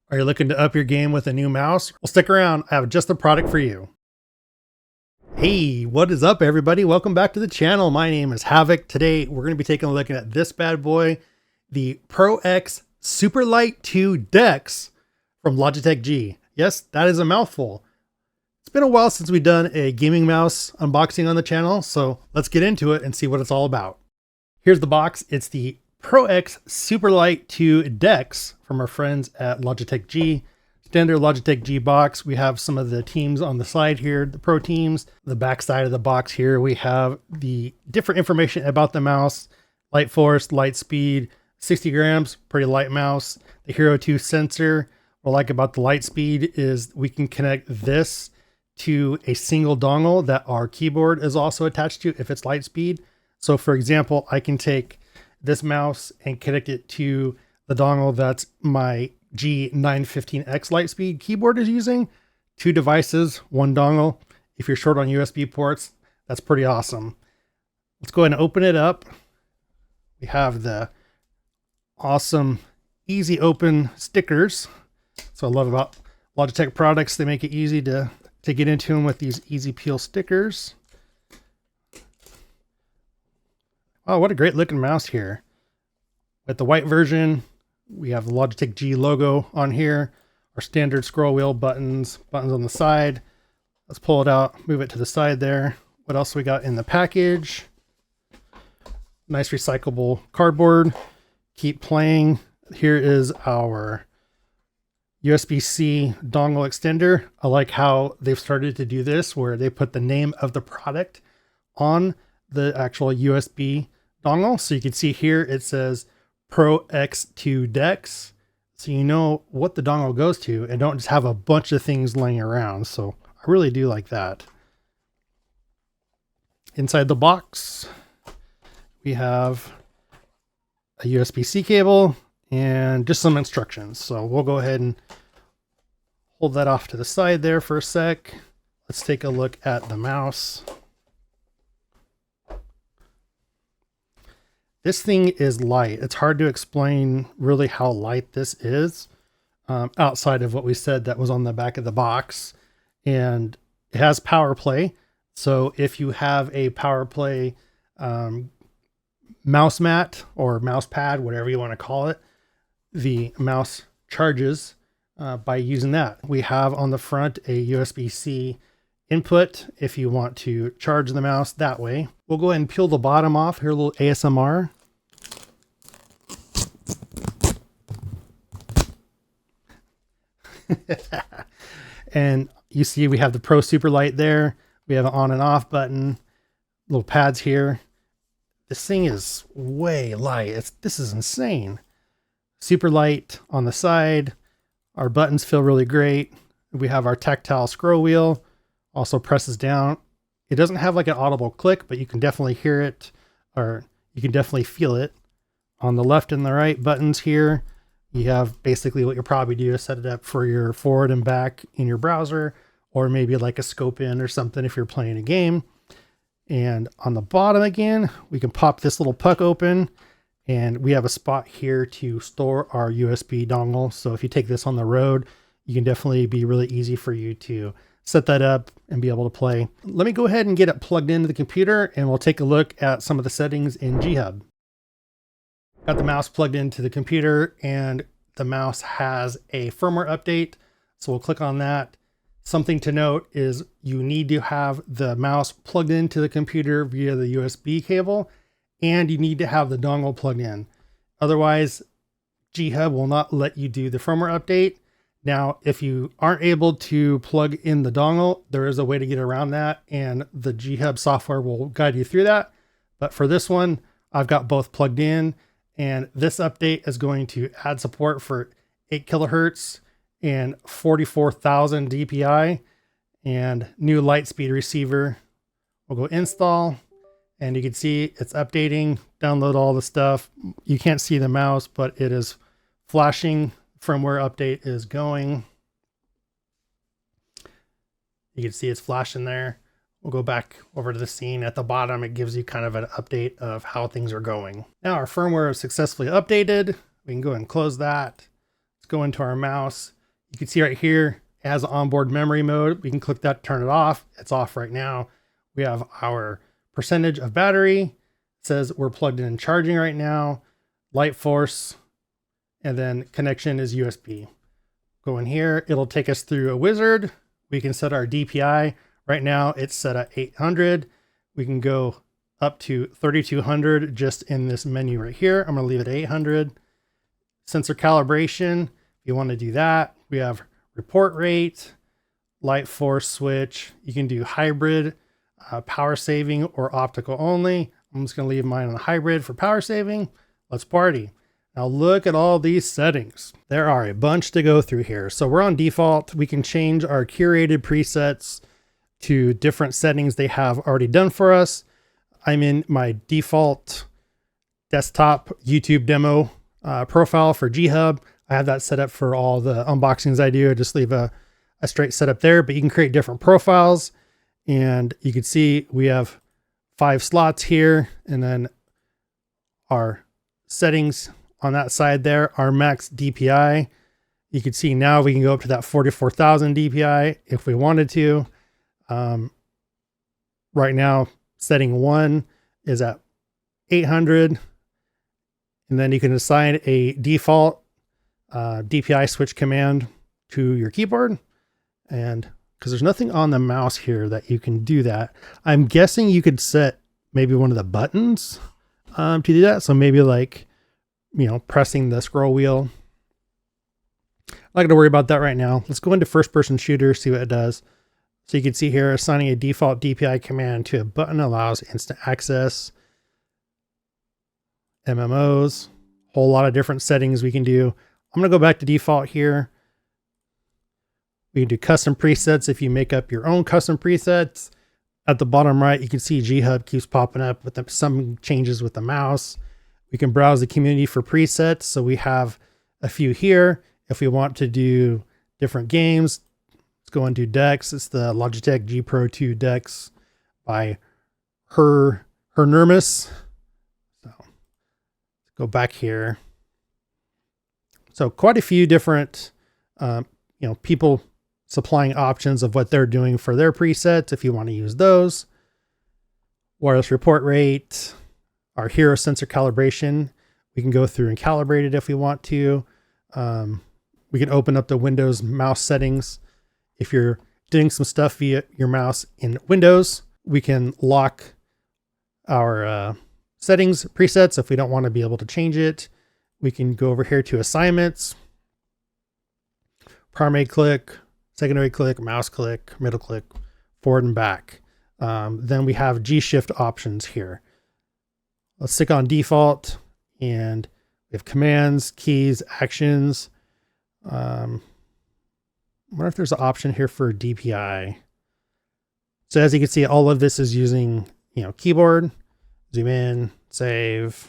Are you looking to up your game with a new mouse? Well, stick around. I have just the product for you. Hey, what is up, everybody? Welcome back to the channel. My name is Havoc. Today, we're going to be taking a look at this bad boy, the Pro X Superlight 2 DeX from Logitech G. Yes, that is a mouthful. It's been a while since we've done a gaming mouse unboxing on the channel, so let's get into it and see what it's all about. Here's the box. It's the Pro X Superlight 2 DeX from our friends at Logitech G. Standard Logitech G box. We have some of the teams on the side here, the pro teams. The back side of the box here, we have the different information about the mouse: light force, light speed, 60 grams, pretty light mouse. The Hero 2 sensor. What I like about the light speed is we can connect this to a single dongle that our keyboard is also attached to if it's light speed. So for example, I can take this mouse and connect it to the dongle that's my G915X Lightspeed keyboard is using. Two devices, one dongle. If you're short on USB ports, that's pretty awesome. Let's go ahead and open it up. We have the awesome easy open stickers. So I love about Logitech products, they make it easy to get into them with these easy peel stickers. Oh, what a great looking mouse here. With the white version, we have the Logitech G logo on here, our standard scroll wheel buttons on the side. Let's pull it out, move it to the side there. What else we got in the package? Nice recyclable cardboard. Keep playing. Here is our USB-C dongle extender. I like how they've started to do this where they put the name of the product on the actual USB dongle. So you can see here it says Pro X2 DeX. So you know what the dongle goes to and don't just have a bunch of things laying around. So I really do like that. Inside the box, we have a USB-C cable and just some instructions. So we'll go ahead and hold that off to the side there for a sec. Let's take a look at the mouse. This thing is light. It's hard to explain really how light this is outside of what we said that was on the back of the box. And it has power play. So if you have a power play mouse mat or mouse pad, whatever you want to call it, the mouse charges by using that. We have on the front a USB-C input if you want to charge the mouse that way. We'll go ahead and peel the bottom off. Here, a little ASMR. And you see we have the Pro Superlight there. We have an on and off button, little pads here. This thing is way light. This is insane. Super light on the side. Our buttons feel really great. We have our tactile scroll wheel. Also presses down. It doesn't have like an audible click, but you can definitely hear it, or you can definitely feel it. On the left and the right buttons here, you have basically what you'll probably do to set it up for your forward and back in your browser, or maybe like a scope in or something if you're playing a game. And on the bottom again, we can pop this little puck open and we have a spot here to store our USB dongle. So if you take this on the road, you can definitely be really easy for you to set that up and be able to play. Let me go ahead and get it plugged into the computer and we'll take a look at some of the settings in G Hub. Got the mouse plugged into the computer and the mouse has a firmware update. So we'll click on that. Something to note is you need to have the mouse plugged into the computer via the USB cable, and you need to have the dongle plugged in. Otherwise, G Hub will not let you do the firmware update. Now, if you aren't able to plug in the dongle, there is a way to get around that, and the G Hub software will guide you through that. But for this one, I've got both plugged in, and this update is going to add support for 8 kilohertz and 44,000 DPI, and new light speed receiver. We'll go install, and you can see it's updating. Download all the stuff. You can't see the mouse, but it is flashing. Firmware update is going. You can see it's flashing there. We'll go back over to the scene. At the bottom, it gives you kind of an update of how things are going. Now our firmware is successfully updated. We can go ahead and close that. Let's go into our mouse. You can see right here, it has onboard memory mode. We can click that, turn it off. It's off right now. We have our percentage of battery. It says we're plugged in and charging right now. Light force, and then connection is USB. Go in here, it'll take us through a wizard. We can set our DPI. Right now it's set at 800. We can go up to 3200 just in this menu right here. I'm gonna leave it at 800. Sensor calibration, if you want to do that, we have report rate, light force switch. You can do hybrid, power saving, or optical only. I'm just gonna leave mine on hybrid for power saving. Let's party. Now look at all these settings. There are a bunch to go through here. So we're on default. We can change our curated presets to different settings they have already done for us. I'm in my default desktop YouTube demo profile for G-Hub. I have that set up for all the unboxings I do. I just leave a straight setup there, but you can create different profiles. And you can see we have 5 slots here, and then our settings on that side there, our max DPI. You can see now we can go up to that 44,000 DPI if we wanted to. Right now, setting 1 is at 800. And then you can assign a default DPI switch command to your keyboard. And because there's nothing on the mouse here that you can do that. I'm guessing you could set maybe one of the buttons to do that. So maybe like, you know, pressing the scroll wheel. I'm not going to worry about that right now. Let's go into first person shooter, see what it does. So you can see here, assigning a default DPI command to a button allows instant access. MMOs, whole lot of different settings we can do. I'm going to go back to default here. We can do custom presets if you make up your own custom presets. At the bottom right, you can see G-Hub keeps popping up with some changes with the mouse. We can browse the community for presets. So we have a few here. If we want to do different games, let's go into decks. It's the Logitech G Pro 2 decks by Hernermus. So go back here. So quite a few different, people supplying options of what they're doing for their presets. If you want to use those, wireless report rate, our hero sensor calibration, we can go through and calibrate it if we want to. We can open up the Windows mouse settings. If you're doing some stuff via your mouse in Windows, we can lock our settings presets. If we don't want to be able to change it, we can go over here to assignments, primary click, secondary click, mouse click, middle click, forward and back. Then we have G-shift options here. Let's stick on default, and we have commands, keys, actions. I wonder if there's an option here for DPI. So as you can see, all of this is using, keyboard, zoom in, save.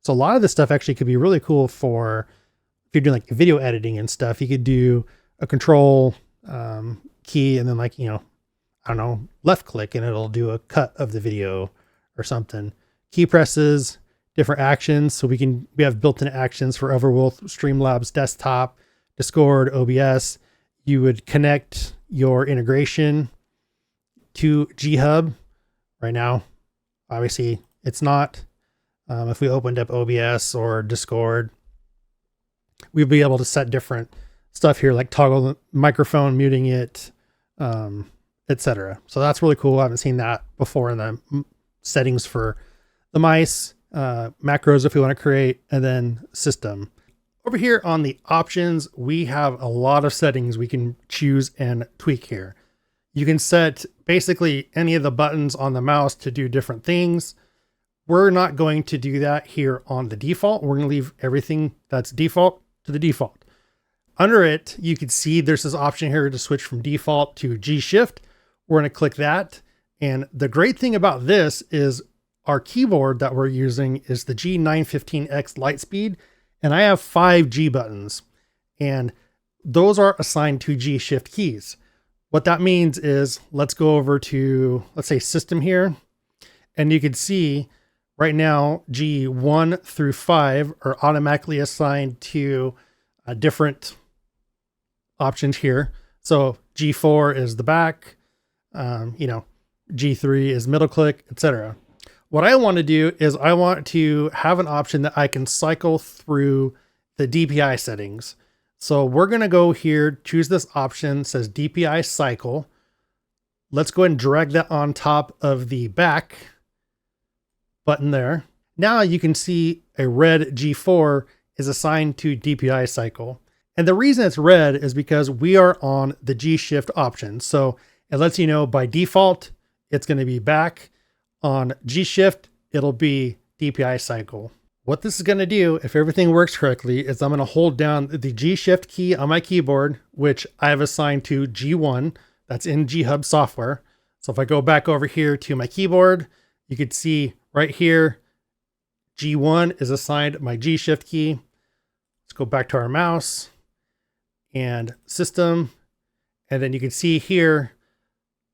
So a lot of this stuff actually could be really cool for if you're doing like video editing and stuff. You could do a control key and then left click and it'll do a cut of the video or something. Key presses, different actions. So we have built-in actions for Overwolf, Streamlabs desktop, Discord, OBS. You would connect your integration to G-Hub. Right now, obviously it's not. If we opened up OBS or Discord, we'd be able to set different stuff here, like toggle the microphone, muting it, etc. So that's really cool. I haven't seen that before in the settings for the mice, macros if we want to create, and then system. Over here on the options, we have a lot of settings we can choose and tweak here. You can set basically any of the buttons on the mouse to do different things. We're not going to do that here on the default. We're going to leave everything that's default to the default. Under it, you can see there's this option here to switch from default to G-shift. We're going to click that. And the great thing about this is our keyboard that we're using is the G915X Lightspeed. And I have 5 G buttons, and those are assigned to G-shift keys. What that means is, let's go over to, let's say system here. And you can see right now, G1 through 5 are automatically assigned to different options here. So G4 is the back, G3 is middle click, etc. What I want to do is I want to have an option that I can cycle through the DPI settings. So we're going to go here, choose this option, says DPI cycle. Let's go ahead and drag that on top of the back button there. Now you can see a red G4 is assigned to DPI cycle. And the reason it's red is because we are on the G shift option. So it lets you know by default, it's going to be back. On G shift, it'll be DPI cycle. What this is going to do, if everything works correctly, is I'm going to hold down the G shift key on my keyboard, which I have assigned to G1. That's in G-Hub software. So if I go back over here to my keyboard, you could see right here, G1 is assigned my G shift key. Let's go back to our mouse and system. And then you can see here,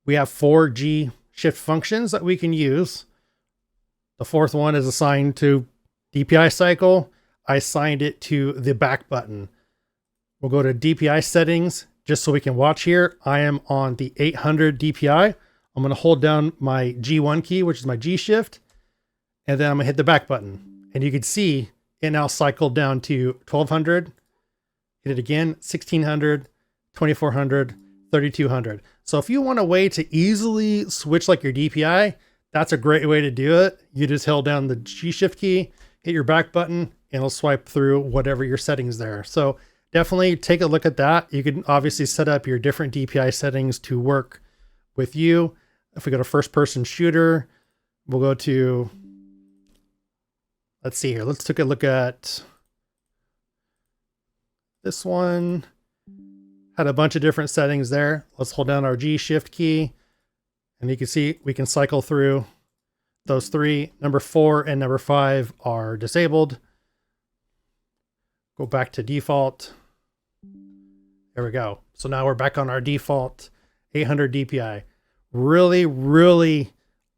we have 4 G shift functions that we can use. The fourth one is assigned to DPI cycle. I assigned it to the back button. We'll go to DPI settings just so we can watch here. I am on the 800 DPI. I'm going to hold down my G1 key, which is my G shift, and then I'm going to hit the back button. And you can see it now cycled down to 1200. Hit it again, 1600, 2400, 3200. So if you want a way to easily switch like your DPI, that's a great way to do it. You just hold down the G shift key, hit your back button, and it'll swipe through whatever your settings there. So definitely take a look at that. You can obviously set up your different DPI settings to work with you. If we go to first person shooter, we'll go to, let's see here. Let's take a look at this one. Had a bunch of different settings there. Let's hold down our G shift key and you can see we can cycle through those 3. Number 4 and number 5 are disabled. Go back to default. There we go. So now we're back on our default 800 DPI. Really, really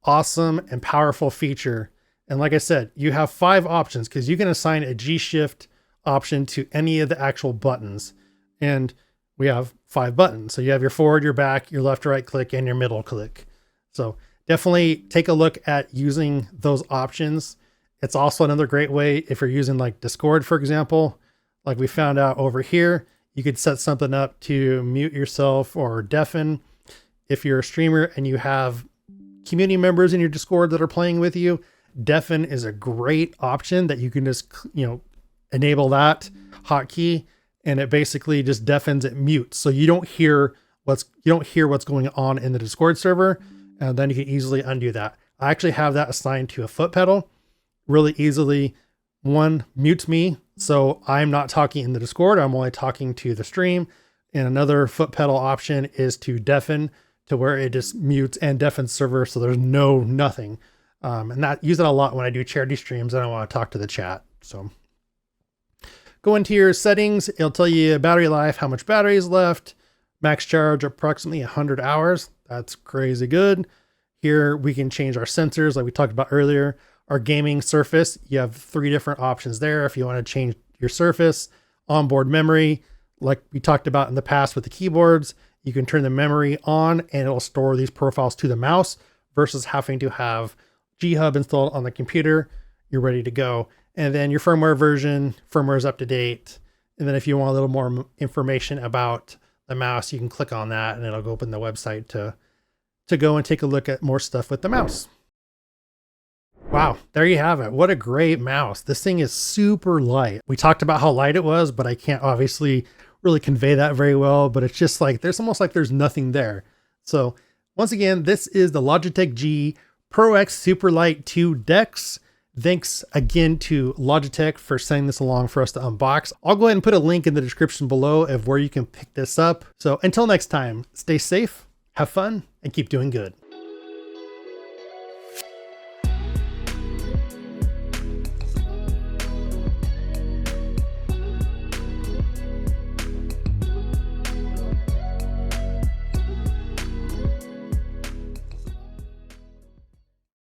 awesome and powerful feature. And like I said, you have 5 options because you can assign a G shift option to any of the actual buttons. And we have 5 buttons. So you have your forward, your back, your left, right click, and your middle click. So definitely take a look at using those options. It's also another great way if you're using like Discord, for example, like we found out over here, you could set something up to mute yourself or deafen. If you're a streamer and you have community members in your Discord that are playing with you, deafen is a great option that you can just, enable that hotkey. And it basically just deafens, it mutes. So you don't hear what's going on in the Discord server. And then you can easily undo that. I actually have that assigned to a foot pedal really easily. One mutes me. So I'm not talking in the Discord. I'm only talking to the stream. And another foot pedal option is to deafen to where it just mutes and deafens server. So there's nothing. And that use it a lot when I do charity streams and I want to talk to the chat. So go into your settings. It'll tell you battery life, how much battery is left, max charge, approximately 100 hours. That's crazy good. Here we can change our sensors like we talked about earlier. Our gaming surface, you have 3 different options there. If you want to change your surface, onboard memory, like we talked about in the past with the keyboards, you can turn the memory on and it'll store these profiles to the mouse versus having to have G-Hub installed on the computer. You're ready to go. And then your firmware version, firmware is up to date. And then if you want a little more information about the mouse, you can click on that and it'll go open the website to go and take a look at more stuff with the mouse. Wow, there you have it. What a great mouse. This thing is super light. We talked about how light it was, but I can't obviously really convey that very well, but it's just like, there's almost like there's nothing there. So once again, this is the Logitech G Pro X Superlight 2 DeX. Thanks again to Logitech for sending this along for us to unbox. I'll go ahead and put a link in the description below of where you can pick this up. So until next time, stay safe, have fun, and keep doing good.